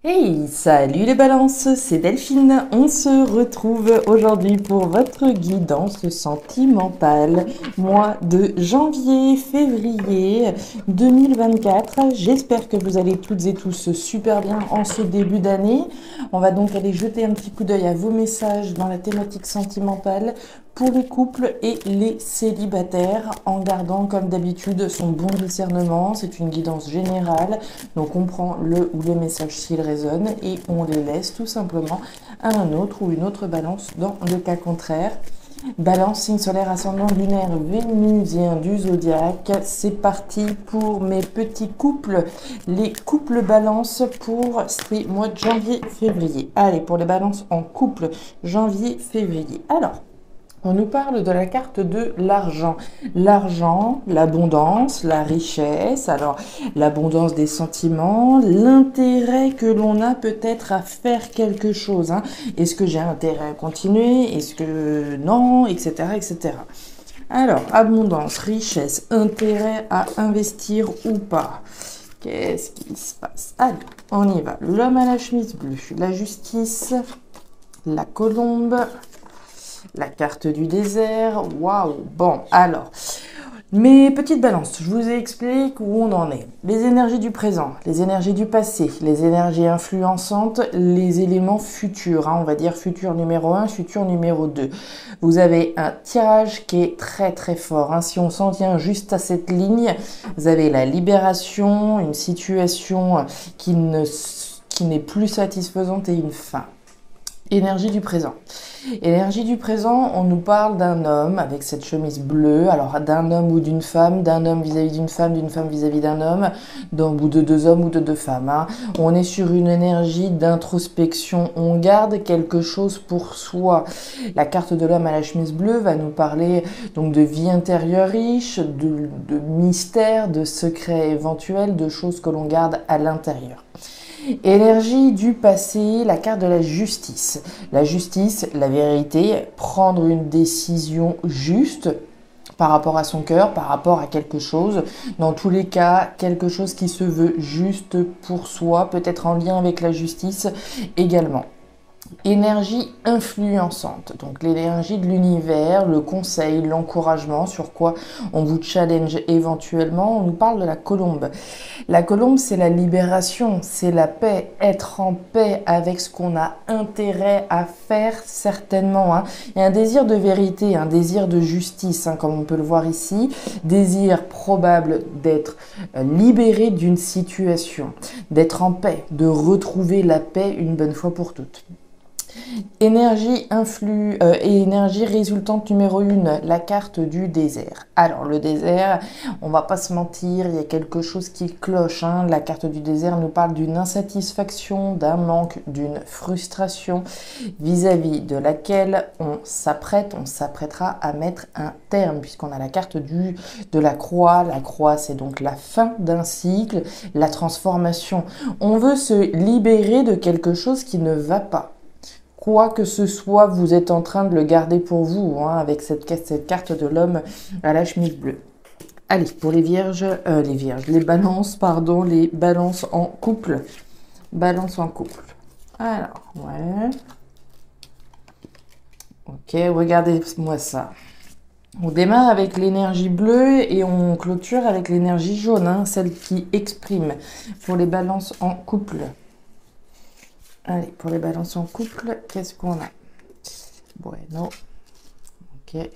Hey, salut les balances, c'est Delphine. On se retrouve aujourd'hui pour votre guidance sentimentale, mois de janvier-février 2024. J'espère que vous allez toutes et tous super bien en ce début d'année. On va donc aller jeter un petit coup d'œil à vos messages dans la thématique sentimentale pour les couples et les célibataires, en gardant comme d'habitude son bon discernement. C'est une guidance générale, donc on prend le ou les messages s'ils résonnent et on les laisse tout simplement à un autre ou une autre balance dans le cas contraire. Balance, signe solaire, ascendant lunaire, vénusien du zodiaque. C'est parti pour mes petits couples, les couples balance pour ces mois de janvier-février. Allez, pour les balances en couple, janvier-février. Alors, on nous parle de la carte de l'argent. L'argent, l'abondance, la richesse, alors l'abondance des sentiments, l'intérêt que l'on a peut-être à faire quelque chose. Est-ce que j'ai intérêt à continuer? Est-ce que non? Etc. etc. Alors, abondance, richesse, intérêt à investir ou pas. Qu'est-ce qui se passe? Allez, on y va. L'homme à la chemise bleue, la justice, la colombe, la carte du désert. Waouh! Bon, alors, mes petites balances, je vous explique où on en est. Les énergies du présent, les énergies du passé, les énergies influençantes, les éléments futurs, on va dire futur numéro 1, futur numéro 2. Vous avez un tirage qui est très très fort. Si on s'en tient juste à cette ligne, vous avez la libération, une situation qui n'est plus satisfaisante et une fin. Énergie du présent. Énergie du présent, on nous parle d'un homme avec cette chemise bleue, alors d'un homme ou d'une femme, d'un homme vis-à-vis d'une femme vis-à-vis d'un homme, ou de deux hommes ou de deux femmes. On est sur une énergie d'introspection, on garde quelque chose pour soi. La carte de l'homme à la chemise bleue va nous parler donc de vie intérieure riche, de mystères, de secrets éventuels, de choses que l'on garde à l'intérieur. Énergie du passé, la carte de la justice. La justice, la vérité, prendre une décision juste par rapport à son cœur, par rapport à quelque chose. Dans tous les cas, quelque chose qui se veut juste pour soi, peut-être en lien avec la justice également. Énergie influençante, donc l'énergie de l'univers, le conseil, l'encouragement, sur quoi on vous challenge éventuellement. On nous parle de la colombe. La colombe, c'est la libération, c'est la paix, être en paix avec ce qu'on a intérêt à faire certainement. Il y a un désir de vérité, un désir de justice, comme on peut le voir ici, désir probable d'être libéré d'une situation, d'être en paix, de retrouver la paix une bonne fois pour toutes. Énergie et énergie résultante numéro 1, la carte du désert. Alors le désert, on va pas se mentir, il y a quelque chose qui cloche. La carte du désert nous parle d'une insatisfaction, d'un manque, d'une frustration vis-à-vis de laquelle on s'apprêtera à mettre un terme, puisqu'on a la carte de la croix. La croix, c'est donc la fin d'un cycle, la transformation. On veut se libérer de quelque chose qui ne va pas. Quoi que ce soit, vous êtes en train de le garder pour vous, avec cette carte de l'homme à la chemise bleue. Allez, pour les balances en couple. Balance en couple. Alors, ouais. Ok, regardez-moi ça. On démarre avec l'énergie bleue et on clôture avec l'énergie jaune, celle qui exprime. Pour les balances en couple. Allez, pour les balances en couple, qu'est-ce qu'on a? Bueno. Ok.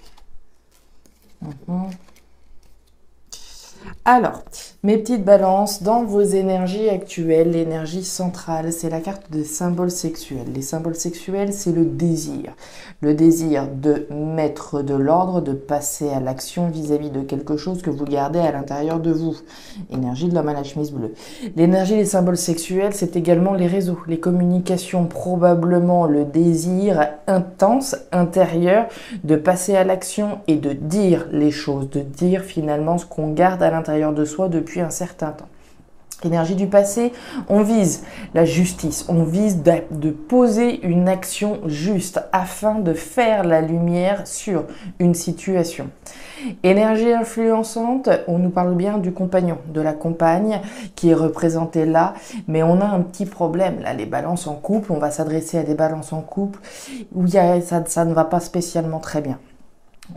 Alors, mes petites balances, dans vos énergies actuelles, l'énergie centrale, c'est la carte des symboles sexuels. Les symboles sexuels, c'est le désir. Le désir de mettre de l'ordre, de passer à l'action vis-à-vis de quelque chose que vous gardez à l'intérieur de vous. Énergie de l'homme à la chemise bleue. L'énergie des symboles sexuels, c'est également les réseaux, les communications, probablement le désir intense, intérieur, de passer à l'action et de dire les choses, de dire finalement ce qu'on garde à l'intérieur de soi depuis un certain temps. Énergie du passé, on vise la justice, on vise de poser une action juste afin de faire la lumière sur une situation. Énergie influençante, on nous parle bien du compagnon, de la compagne qui est représentée là, mais on a un petit problème là, les balances en couple, on va s'adresser à des balances en couple où ça ne va pas spécialement très bien.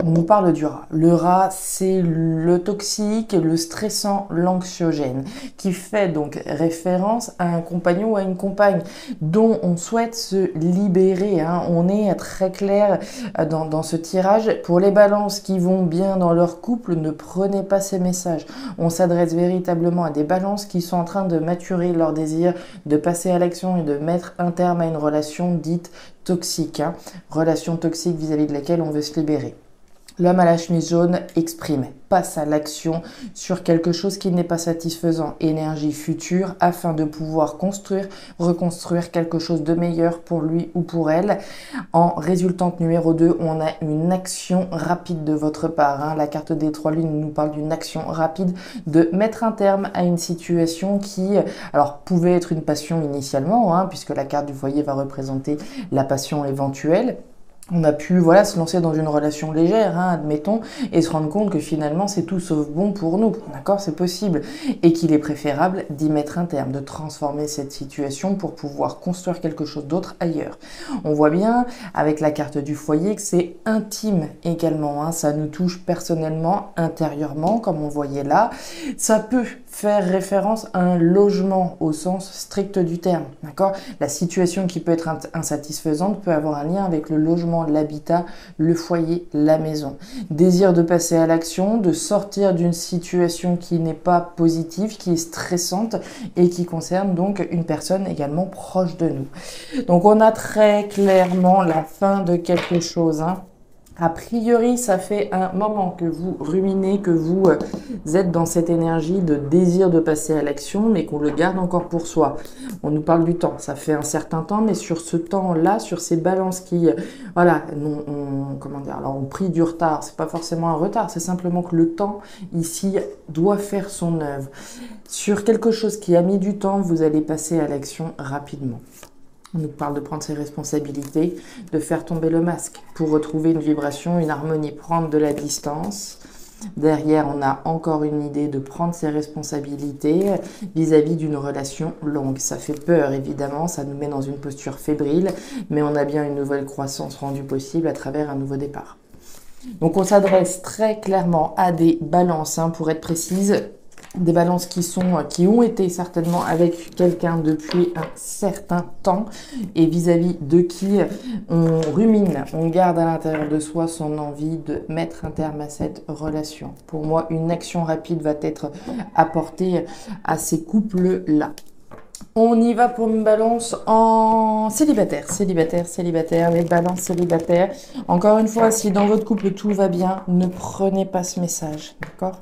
On nous parle du rat. Le rat, c'est le toxique, le stressant, l'anxiogène, qui fait donc référence à un compagnon ou à une compagne dont on souhaite se libérer. Hein. On est très clair dans ce tirage. Pour les balances qui vont bien dans leur couple, ne prenez pas ces messages. On s'adresse véritablement à des balances qui sont en train de maturer leur désir, de passer à l'action et de mettre un terme à une relation dite toxique. Hein. Relation toxique vis-à-vis de laquelle on veut se libérer. L'homme à la chemise jaune exprime, passe à l'action sur quelque chose qui n'est pas satisfaisant, énergie future, afin de pouvoir construire, reconstruire quelque chose de meilleur pour lui ou pour elle. En résultante numéro 2, on a une action rapide de votre part. Hein. La carte des 3 lunes nous parle d'une action rapide, de mettre un terme à une situation qui, alors, pouvait être une passion initialement, hein, puisque la carte du foyer va représenter la passion éventuelle. On a pu se lancer dans une relation légère, hein, admettons, et se rendre compte que finalement c'est tout sauf bon pour nous, d'accord, c'est possible, et qu'il est préférable d'y mettre un terme, de transformer cette situation pour pouvoir construire quelque chose d'autre ailleurs. On voit bien avec la carte du foyer que c'est intime également, hein, ça nous touche personnellement, intérieurement, comme on voyait là. Ça peut faire référence à un logement au sens strict du terme, d'accord. La situation qui peut être insatisfaisante peut avoir un lien avec le logement, l'habitat, le foyer, la maison. Désir de passer à l'action, de sortir d'une situation qui n'est pas positive, qui est stressante et qui concerne donc une personne également proche de nous. Donc on a très clairement la fin de quelque chose, hein. A priori, ça fait un moment que vous ruminez, que vous êtes dans cette énergie de désir de passer à l'action, mais qu'on le garde encore pour soi. On nous parle du temps, ça fait un certain temps, mais sur ce temps-là, sur ces balances qui, ont pris du retard. C'est pas forcément un retard, c'est simplement que le temps ici doit faire son œuvre. Sur quelque chose qui a mis du temps, vous allez passer à l'action rapidement. On nous parle de prendre ses responsabilités, de faire tomber le masque pour retrouver une vibration, une harmonie, prendre de la distance. Derrière, on a encore une idée de prendre ses responsabilités vis-à-vis d'une relation longue. Ça fait peur, évidemment, ça nous met dans une posture fébrile, mais on a bien une nouvelle croissance rendue possible à travers un nouveau départ. Donc, on s'adresse très clairement à des balances, hein, pour être précise. Des balances qui ont été certainement avec quelqu'un depuis un certain temps et vis-à-vis de qui on rumine, on garde à l'intérieur de soi son envie de mettre un terme à cette relation. Pour moi, une action rapide va être apportée à ces couples-là. On y va pour une balance en célibataire, les balances célibataires. Encore une fois, si dans votre couple tout va bien, ne prenez pas ce message, d'accord ?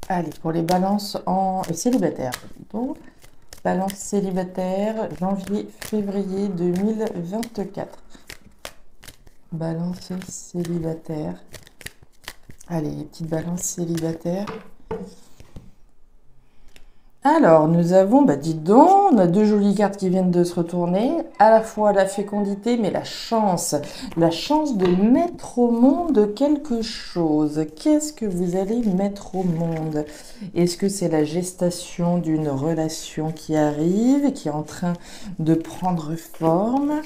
Allez, pour les balances en célibataire, donc balance célibataire, janvier-février 2024. Balance célibataire. Allez, les petites balances célibataires. Alors, nous avons, dites donc, on a 2 jolies cartes qui viennent de se retourner, à la fois la fécondité, mais la chance de mettre au monde quelque chose. Qu'est-ce que vous allez mettre au monde? Est-ce que c'est la gestation d'une relation qui arrive, qui est en train de prendre forme?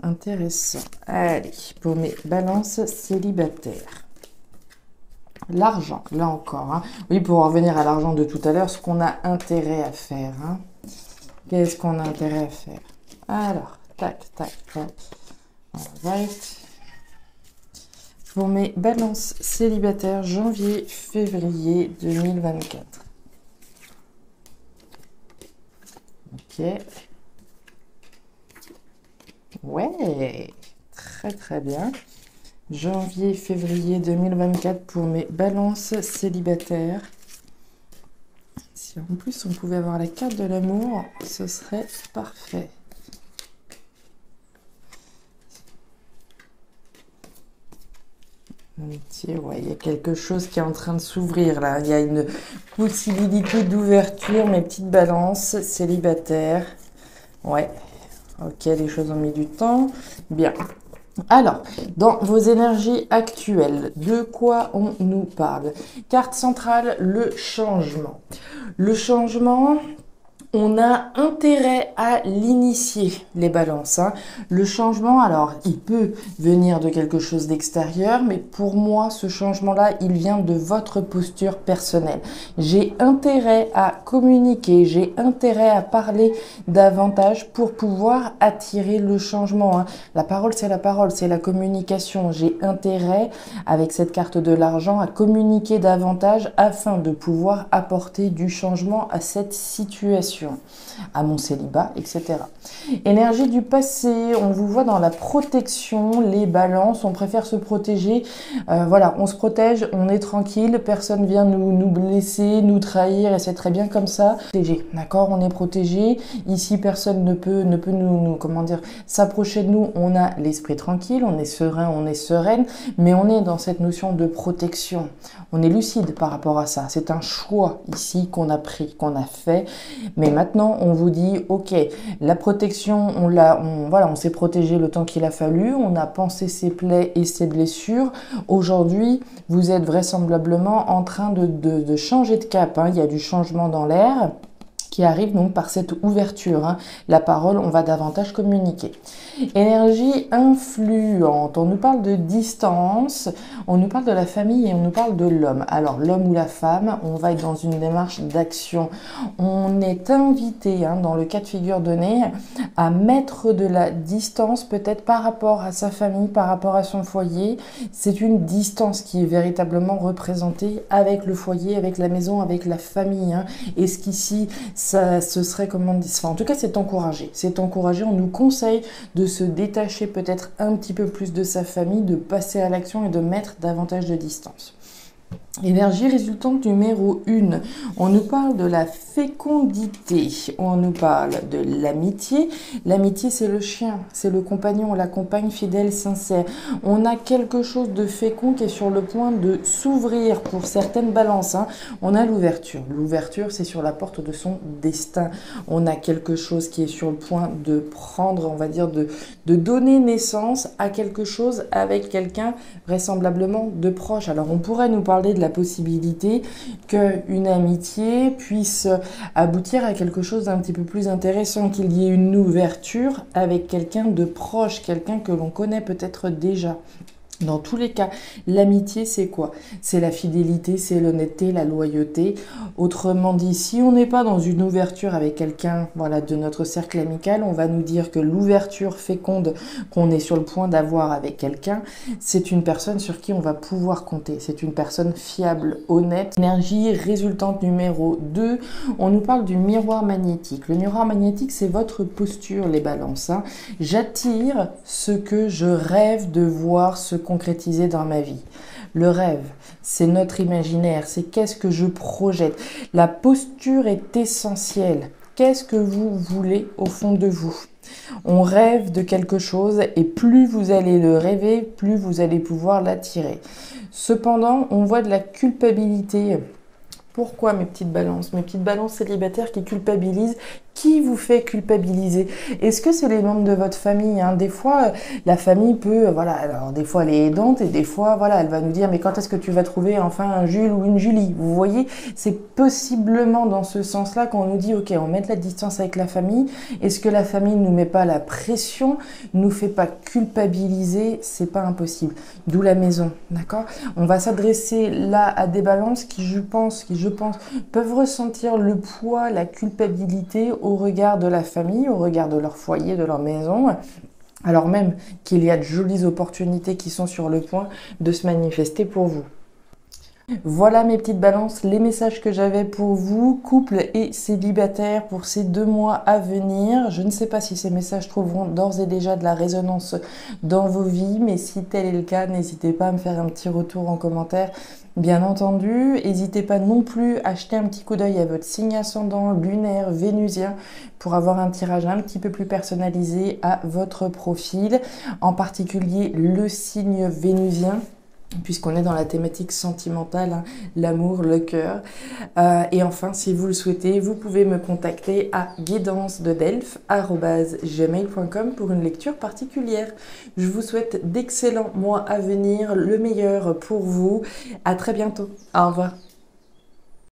Intéressant. Allez, pour mes balances célibataires. L'argent, là encore. Hein. Oui, pour en revenir à l'argent de tout à l'heure, ce qu'on a intérêt à faire. Hein. Qu'est-ce qu'on a intérêt à faire? Alors, tac. Alright. Pour mes balances célibataires, janvier-février 2024. Ok. Ouais, très bien. Janvier-février 2024 pour mes balances célibataires. Si en plus on pouvait avoir la carte de l'amour, ce serait parfait. Amitié, ouais, il y a quelque chose qui est en train de s'ouvrir là. Il y a une possibilité d'ouverture, mes petites balances, célibataires. Ouais, ok, les choses ont mis du temps. Bien. Alors, dans vos énergies actuelles, de quoi on nous parle? Carte centrale, le changement. Le changement, on a intérêt à l'initier, les balances, hein. Le changement, alors, il peut venir de quelque chose d'extérieur, mais pour moi, ce changement-là, il vient de votre posture personnelle. J'ai intérêt à communiquer, j'ai intérêt à parler davantage pour pouvoir attirer le changement, hein. La parole, c'est la communication. J'ai intérêt, avec cette carte de l'argent, à communiquer davantage afin de pouvoir apporter du changement à cette situation, à mon célibat, etc. Énergie du passé, on vous voit dans la protection, les balances, on préfère se protéger. Voilà, on se protège, on est tranquille, personne vient nous blesser, nous trahir, et c'est très bien comme ça. D'accord, on est protégé. Ici, personne ne peut comment dire, s'approcher de nous. On a l'esprit tranquille, on est serein, on est sereine, mais on est dans cette notion de protection. On est lucide par rapport à ça. C'est un choix ici qu'on a pris, qu'on a fait. Mais maintenant, on vous dit, ok, la protection, on s'est protégé le temps qu'il a fallu. On a pansé ses plaies et ses blessures. Aujourd'hui, vous êtes vraisemblablement en train de changer de cap, hein. Il y a du changement dans l'air qui arrive donc par cette ouverture, hein. La parole, on va davantage communiquer. Énergie influente, on nous parle de distance, on nous parle de la famille et on nous parle de l'homme. Alors l'homme ou la femme, on va être dans une démarche d'action. On est invité, hein, dans le cas de figure donné, à mettre de la distance peut-être par rapport à sa famille, par rapport à son foyer. C'est une distance qui est véritablement représentée avec le foyer, avec la maison, avec la famille, hein. Est-ce qu'ici, ce serait, comment dire, enfin, en tout cas, c'est encouragé. C'est encouragé, on nous conseille de se détacher peut-être un petit peu plus de sa famille, de passer à l'action et de mettre davantage de distance. Énergie résultante numéro 1. On nous parle de la fécondité, on nous parle de l'amitié. L'amitié, c'est le chien, c'est le compagnon, la compagne fidèle, sincère. On a quelque chose de fécond qui est sur le point de s'ouvrir pour certaines balances, hein. On a l'ouverture. L'ouverture, c'est sur la porte de son destin. On a quelque chose qui est sur le point de prendre, on va dire, de donner naissance à quelque chose avec quelqu'un vraisemblablement de proche. Alors, on pourrait nous parler de la possibilité qu'une amitié puisse aboutir à quelque chose d'un petit peu plus intéressant, qu'il y ait une ouverture avec quelqu'un de proche, quelqu'un que l'on connaît peut-être déjà. Dans tous les cas, l'amitié, c'est quoi? C'est la fidélité, c'est l'honnêteté, la loyauté. Autrement dit, si on n'est pas dans une ouverture avec quelqu'un, voilà, de notre cercle amical, on va nous dire que l'ouverture féconde qu'on est sur le point d'avoir avec quelqu'un, c'est une personne sur qui on va pouvoir compter. C'est une personne fiable, honnête. Énergie résultante numéro 2, on nous parle du miroir magnétique. Le miroir magnétique, c'est votre posture, les balances, hein. J'attire ce que je rêve de voir se concrétiser dans ma vie. Le rêve, c'est notre imaginaire, c'est qu'est-ce que je projette. La posture est essentielle. Qu'est-ce que vous voulez au fond de vous? On rêve de quelque chose et plus vous allez le rêver, plus vous allez pouvoir l'attirer. Cependant, on voit de la culpabilité. Pourquoi mes petites balances célibataires qui culpabilisent? Qui vous fait culpabiliser? Est-ce que c'est les membres de votre famille, hein? Des fois, la famille peut, voilà, alors des fois elle est aidante et des fois, voilà, elle va nous dire mais quand est-ce que tu vas trouver enfin un Jules ou une Julie? Vous voyez, c'est possiblement dans ce sens-là qu'on nous dit ok, on met de la distance avec la famille. Est-ce que la famille ne nous met pas la pression, nous fait pas culpabiliser? C'est pas impossible. D'où la maison, d'accord? On va s'adresser là à des balances qui, je pense, peuvent ressentir le poids, la culpabilité au regard de la famille, au regard de leur foyer, de leur maison, alors même qu'il y a de jolies opportunités qui sont sur le point de se manifester pour vous. Voilà mes petites balances, les messages que j'avais pour vous, couple et célibataire, pour ces 2 mois à venir. Je ne sais pas si ces messages trouveront d'ores et déjà de la résonance dans vos vies, mais si tel est le cas, n'hésitez pas à me faire un petit retour en commentaire. Bien entendu, n'hésitez pas non plus à jeter un petit coup d'œil à votre signe ascendant, lunaire, vénusien, pour avoir un tirage un petit peu plus personnalisé à votre profil, en particulier le signe vénusien. puisqu'on est dans la thématique sentimentale, hein, l'amour, le cœur. Et enfin, si vous le souhaitez, vous pouvez me contacter à guidancededelphes@gmail.com pour une lecture particulière. Je vous souhaite d'excellents mois à venir, le meilleur pour vous. À très bientôt. Au revoir.